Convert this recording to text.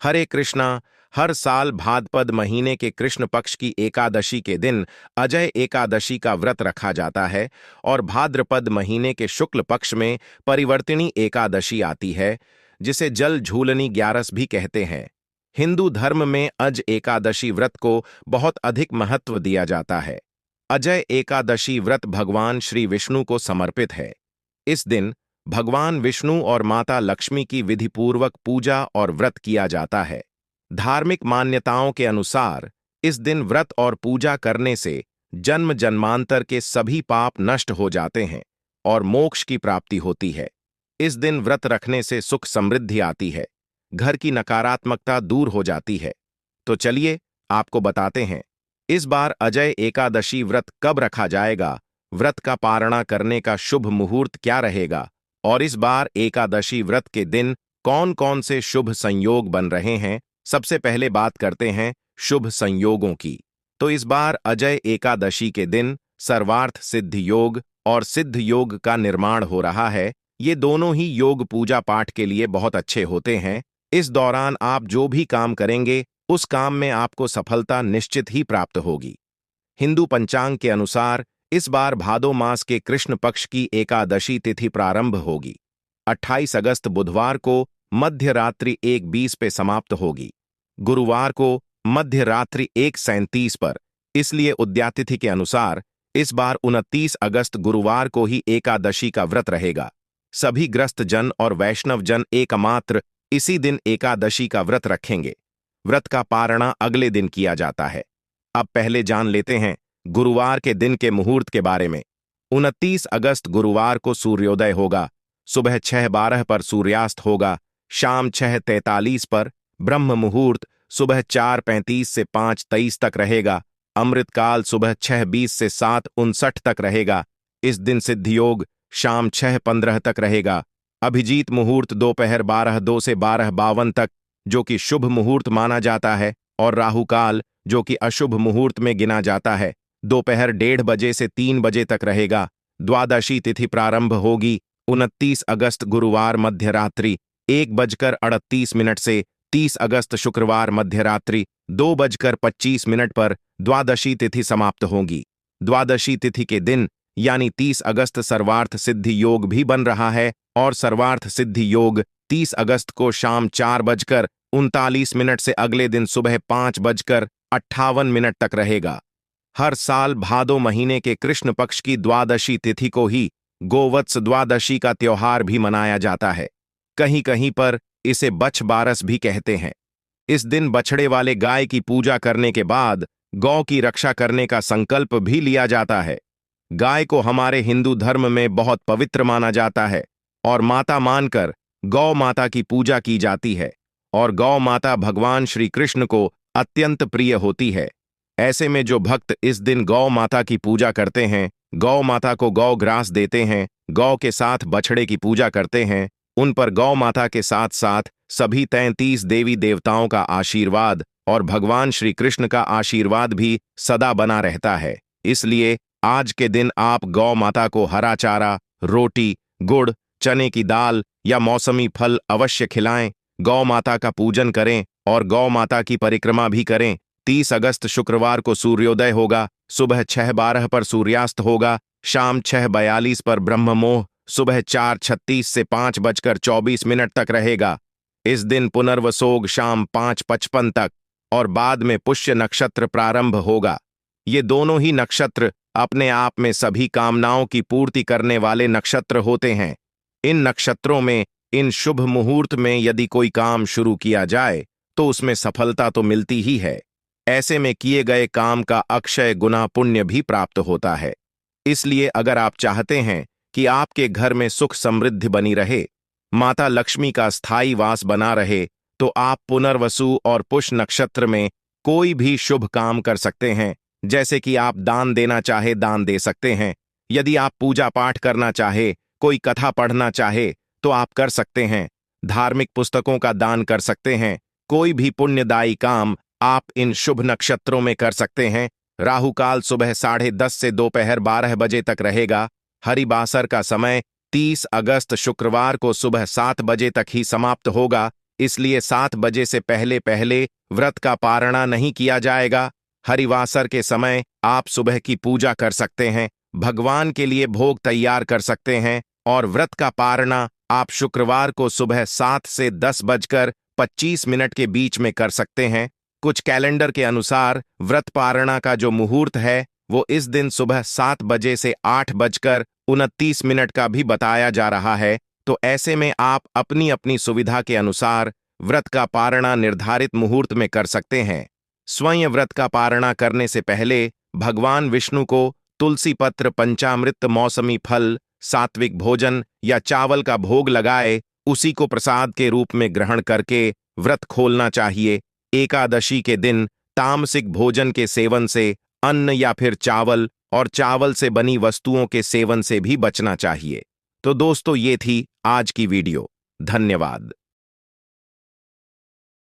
हरे कृष्णा। हर साल भाद्रपद महीने के कृष्ण पक्ष की एकादशी के दिन अजय एकादशी का व्रत रखा जाता है और भाद्रपद महीने के शुक्ल पक्ष में परिवर्तिनी एकादशी आती है, जिसे जल झूलनी ग्यारस भी कहते हैं। हिंदू धर्म में अज एकादशी व्रत को बहुत अधिक महत्व दिया जाता है। अजय एकादशी व्रत भगवान श्री विष्णु को समर्पित है। इस दिन भगवान विष्णु और माता लक्ष्मी की विधिपूर्वक पूजा और व्रत किया जाता है। धार्मिक मान्यताओं के अनुसार इस दिन व्रत और पूजा करने से जन्म जन्मांतर के सभी पाप नष्ट हो जाते हैं और मोक्ष की प्राप्ति होती है। इस दिन व्रत रखने से सुख समृद्धि आती है, घर की नकारात्मकता दूर हो जाती है। तो चलिए आपको बताते हैं, इस बार अजय एकादशी व्रत कब रखा जाएगा, व्रत का पारणा करने का शुभ मुहूर्त क्या रहेगा और इस बार एकादशी व्रत के दिन कौन कौन से शुभ संयोग बन रहे हैं। सबसे पहले बात करते हैं शुभ संयोगों की। तो इस बार अजय एकादशी के दिन सर्वार्थ सिद्ध योग और सिद्ध योग का निर्माण हो रहा है। ये दोनों ही योग पूजा पाठ के लिए बहुत अच्छे होते हैं। इस दौरान आप जो भी काम करेंगे उस काम में आपको सफलता निश्चित ही प्राप्त होगी। हिंदू पंचांग के अनुसार इस बार भादो मास के कृष्ण पक्ष की एकादशी तिथि प्रारंभ होगी। 28 अगस्त बुधवार को मध्य रात्रि 1:20 पे समाप्त होगी। गुरुवार को मध्य रात्रि 1:37 पर। इसलिए उद्यातिथि के अनुसार इस बार 29 अगस्त गुरुवार को ही एकादशी का व्रत रहेगा। सभी ग्रस्त जन और वैष्णव जन एकमात्र इसी दिन एकादशी का व्रत रखेंगे। व्रत का पारणा अगले दिन किया जाता है। अब पहले जान लेते हैं गुरुवार के दिन के मुहूर्त के बारे में। 29 अगस्त गुरुवार को सूर्योदय होगा, सुबह 6:12 पर सूर्यास्त होगा, शाम 6:43 पर। ब्रह्म मुहूर्त सुबह 4:35 से 5:23 तक रहेगा। अमृतकाल सुबह 6:20 से 7:59 तक रहेगा। इस दिन सिद्ध योग शाम 6:15 तक रहेगा। अभिजीत मुहूर्त दोपहर 12:02 से 12:52 तक, जो कि शुभ मुहूर्त माना जाता है, और राहु काल, जो कि अशुभ मुहूर्त में गिना जाता है, दोपहर 1:30 बजे से 3 बजे तक रहेगा। द्वादशी तिथि प्रारंभ होगी 29 अगस्त गुरुवार मध्य रात्रि 1:38 से। 30 अगस्त शुक्रवार मध्य रात्रि 2:25 पर द्वादशी तिथि समाप्त होगी। द्वादशी तिथि के दिन यानी 30 अगस्त सर्वार्थ सिद्धि योग भी बन रहा है और सर्वार्थ सिद्धि योग 30 अगस्त को शाम 4:39 से अगले दिन सुबह 5:58 तक रहेगा। हर साल भादो महीने के कृष्ण पक्ष की द्वादशी तिथि को ही गोवत्स द्वादशी का त्योहार भी मनाया जाता है। कहीं कहीं पर इसे बछ बारस भी कहते हैं। इस दिन बछड़े वाले गाय की पूजा करने के बाद गौ की रक्षा करने का संकल्प भी लिया जाता है। गाय को हमारे हिंदू धर्म में बहुत पवित्र माना जाता है और माता मानकर गौ माता की पूजा की जाती है और गौ माता भगवान श्री कृष्ण को अत्यंत प्रिय होती है। ऐसे में जो भक्त इस दिन गौ माता की पूजा करते हैं, गौ माता को गौ ग्रास देते हैं, गौ के साथ बछड़े की पूजा करते हैं, उन पर गौ माता के साथ साथ सभी 33 देवी देवताओं का आशीर्वाद और भगवान श्री कृष्ण का आशीर्वाद भी सदा बना रहता है। इसलिए आज के दिन आप गौ माता को हरा चारा, रोटी, गुड़, चने की दाल या मौसमी फल अवश्य खिलाएं। गौ माता का पूजन करें और गौ माता की परिक्रमा भी करें। 30 अगस्त शुक्रवार को सूर्योदय होगा, सुबह 6:12 पर सूर्यास्त होगा, शाम 6:42 पर ब्रह्ममुहूर्त सुबह 4:36 से 5:24 तक रहेगा। इस दिन पुनर्वसोग शाम 5:55 तक और बाद में पुष्य नक्षत्र प्रारंभ होगा। ये दोनों ही नक्षत्र अपने आप में सभी कामनाओं की पूर्ति करने वाले नक्षत्र होते हैं। इन नक्षत्रों में इन शुभ मुहूर्त में यदि कोई काम शुरू किया जाए तो उसमें सफलता तो मिलती ही है। ऐसे में किए गए काम का अक्षय गुना पुण्य भी प्राप्त होता है। इसलिए अगर आप चाहते हैं कि आपके घर में सुख समृद्धि बनी रहे, माता लक्ष्मी का स्थायी वास बना रहे, तो आप पुनर्वसु और पुष्य नक्षत्र में कोई भी शुभ काम कर सकते हैं। जैसे कि आप दान देना चाहे दान दे सकते हैं। यदि आप पूजा पाठ करना चाहे, कोई कथा पढ़ना चाहे तो आप कर सकते हैं। धार्मिक पुस्तकों का दान कर सकते हैं। कोई भी पुण्यदायी काम आप इन शुभ नक्षत्रों में कर सकते हैं। राहु काल सुबह 10:30 से दोपहर 12 बजे तक रहेगा। हरिबासर का समय 30 अगस्त शुक्रवार को सुबह 7 बजे तक ही समाप्त होगा। इसलिए 7 बजे से पहले पहले व्रत का पारणा नहीं किया जाएगा। हरिवासर के समय आप सुबह की पूजा कर सकते हैं, भगवान के लिए भोग तैयार कर सकते हैं और व्रत का पारणा आप शुक्रवार को सुबह 7 से 10:25 के बीच में कर सकते हैं। कुछ कैलेंडर के अनुसार व्रत पारणा का जो मुहूर्त है वो इस दिन सुबह 7 बजे से 8:29 का भी बताया जा रहा है। तो ऐसे में आप अपनी अपनी सुविधा के अनुसार व्रत का पारणा निर्धारित मुहूर्त में कर सकते हैं। स्वयं व्रत का पारणा करने से पहले भगवान विष्णु को तुलसी पत्र, पंचामृत, मौसमी फल, सात्विक भोजन या चावल का भोग लगाए उसी को प्रसाद के रूप में ग्रहण करके व्रत खोलना चाहिए। एकादशी के दिन तामसिक भोजन के सेवन से, अन्न या फिर चावल और चावल से बनी वस्तुओं के सेवन से भी बचना चाहिए। तो दोस्तों, ये थी आज की वीडियो। धन्यवाद।